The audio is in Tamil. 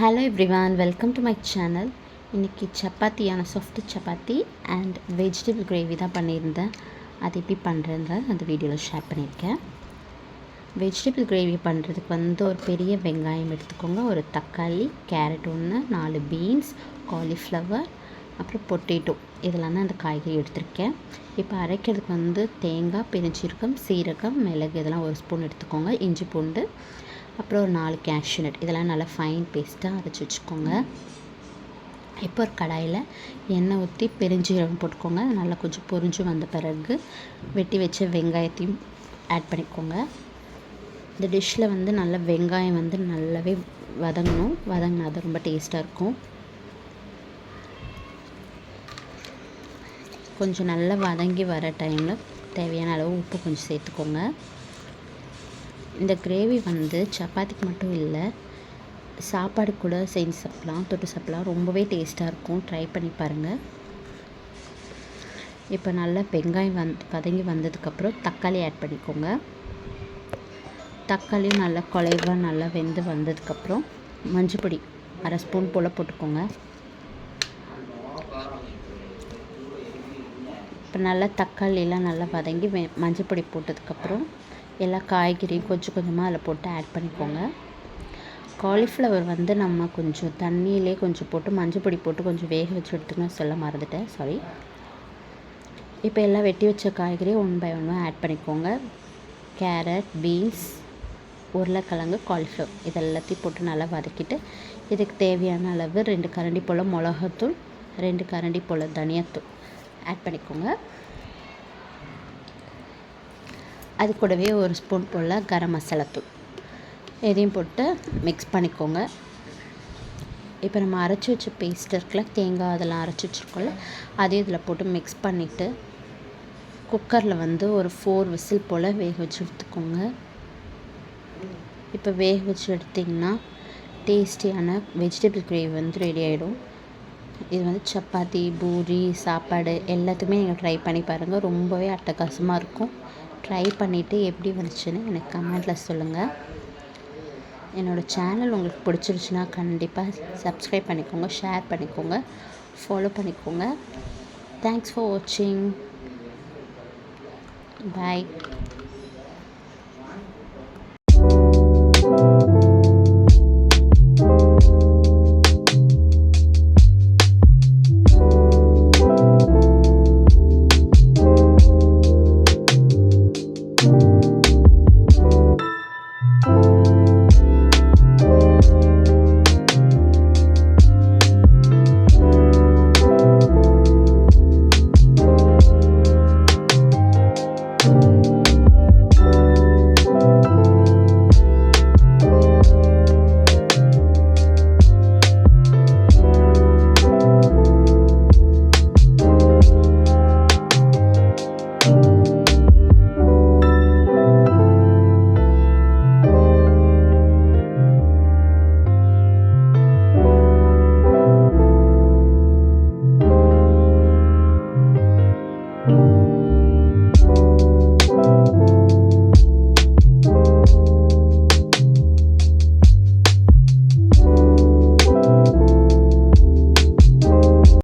Hello everyone, welcome to my channel. இன்றைக்கி சப்பாத்தியான soft chapati and vegetable gravy தான் பண்ணியிருந்தேன். அது எப்படி பண்ணுறேன்ற அந்த வீடியோவில் ஷேர் பண்ணியிருக்கேன். வெஜிடபிள் கிரேவி பண்ணுறதுக்கு ஒரு பெரிய வெங்காயம் எடுத்துக்கோங்க, ஒரு தக்காளி, கேரட் ஒன்று, 4 பீன்ஸ், காலிஃப்ளவர், அப்புறம் பொட்டேட்டோ, இதெல்லாம் தான் அந்த காய்கறி எடுத்திருக்கேன். இப்போ அரைக்கிறதுக்கு தேங்காய், பெருஞ்சீரகம், சீரகம், மிளகு இதெல்லாம் 1 ஸ்பூன் எடுத்துக்கோங்க. இஞ்சி பூண்டு, அப்புறம் ஒரு 4 கேஷ்யூ நட், இதெல்லாம் நல்லா ஃபைன் பேஸ்ட்டாக அரைச்சி வச்சுக்கோங்க. இப்போ ஒரு கடாயில் எண்ணெய் ஊற்றி பெருஞ்சீரகம் போட்டுக்கோங்க. நல்லா கொஞ்சம் பொரிஞ்சு வந்த பிறகு வெட்டி வச்ச வெங்காயத்தையும் ஆட் பண்ணிக்கோங்க. இந்த டிஷ்ஷில் நல்ல வெங்காயம் நல்லாவே வதங்கணும். வதங்கினா அது ரொம்ப டேஸ்ட்டாக இருக்கும். கொஞ்சம் நல்லா வதங்கி வர டைமில் தேவையான அளவு உப்பு கொஞ்சம் சேர்த்துக்கோங்க. இந்த கிரேவி சப்பாத்திக்கு மட்டும் இல்லை, சாப்பாடு கூட செஞ்சு சாப்பிட்லாம், தொட்டு சாப்பிட்லாம். ரொம்பவே டேஸ்ட்டாக இருக்கும். ட்ரை பண்ணி பாருங்கள். இப்போ நல்லா வெங்காயம் வதங்கி வந்ததுக்கப்புறம் தக்காளி ஆட் பண்ணிக்கோங்க. தக்காளியும் நல்லா குழைவாக நல்லா வெந்து வந்ததுக்கப்புறம் மஞ்சள் பொடி 1/2 ஸ்பூன் போல் போட்டுக்கோங்க. இப்போ நல்லா தக்காளியெல்லாம் நல்லா வதங்கி மஞ்சள் பொடி போட்டதுக்கப்புறம் எல்லா காய்கறியும் கொஞ்சம் கொஞ்சமாக அதில் போட்டு ஆட் பண்ணிக்கோங்க. காலிஃப்ளவர் நம்ம கொஞ்சம் தண்ணியிலே கொஞ்சம் போட்டு மஞ்சள் பொடி போட்டு கொஞ்சம் வேக வச்சு எடுத்துக்கணும், சொல்ல மறந்துட்டேன், சாரி. இப்போ எல்லாம் வெட்டி வச்ச காய்கறி 1 பை 1 ஆட் பண்ணிக்கோங்க. கேரட், பீன்ஸ், உருளைக்கிழங்கு, காலிஃப்ளவர் இதெல்லாத்தையும் போட்டு நல்லா வதக்கிட்டு இதுக்கு தேவையான அளவு 2 கரண்டி போல் மிளகாத்தூள், 2 கரண்டி போல் தனியாத்தூள் ஆட் பண்ணிக்கோங்க. அது கூடவே 1 ஸ்பூன் போல் கரம் மசாலா தூள் இதையும் போட்டு மிக்ஸ் பண்ணிக்கோங்க. இப்போ நம்ம அரைச்சி வச்ச பேஸ்ட் இருக்குல்ல, தேங்காய் அதெல்லாம் அரைச்சி வச்சுருக்கோம்ல, அதையும் இதில் போட்டு மிக்ஸ் பண்ணிவிட்டு குக்கரில் ஒரு 4 விசில் போல் வேக வச்சு எடுத்துக்கோங்க. இப்போ வேக வச்சு எடுத்திங்கன்னா டேஸ்டியான வெஜிடபிள் கிரேவி ரெடி ஆகிடும். இது சப்பாத்தி, பூரி, சாப்பாடு எல்லாத்துக்குமே நீங்கள் ட்ரை பண்ணி பாருங்கள். ரொம்பவே அட்டகாசமாக இருக்கும். ட்ரை பண்ணிவிட்டு எப்படி வந்துச்சுன்னு எனக்கு கமெண்ட்டில் சொல்லுங்கள். என்னோடய சேனல் உங்களுக்கு பிடிச்சிருச்சுன்னா கண்டிப்பாக சப்ஸ்கிரைப் பண்ணிக்கோங்க, ஷேர் பண்ணிக்கோங்க, ஃபாலோ பண்ணிக்கோங்க. தேங்க்ஸ் ஃபார் வாட்சிங். பாய்.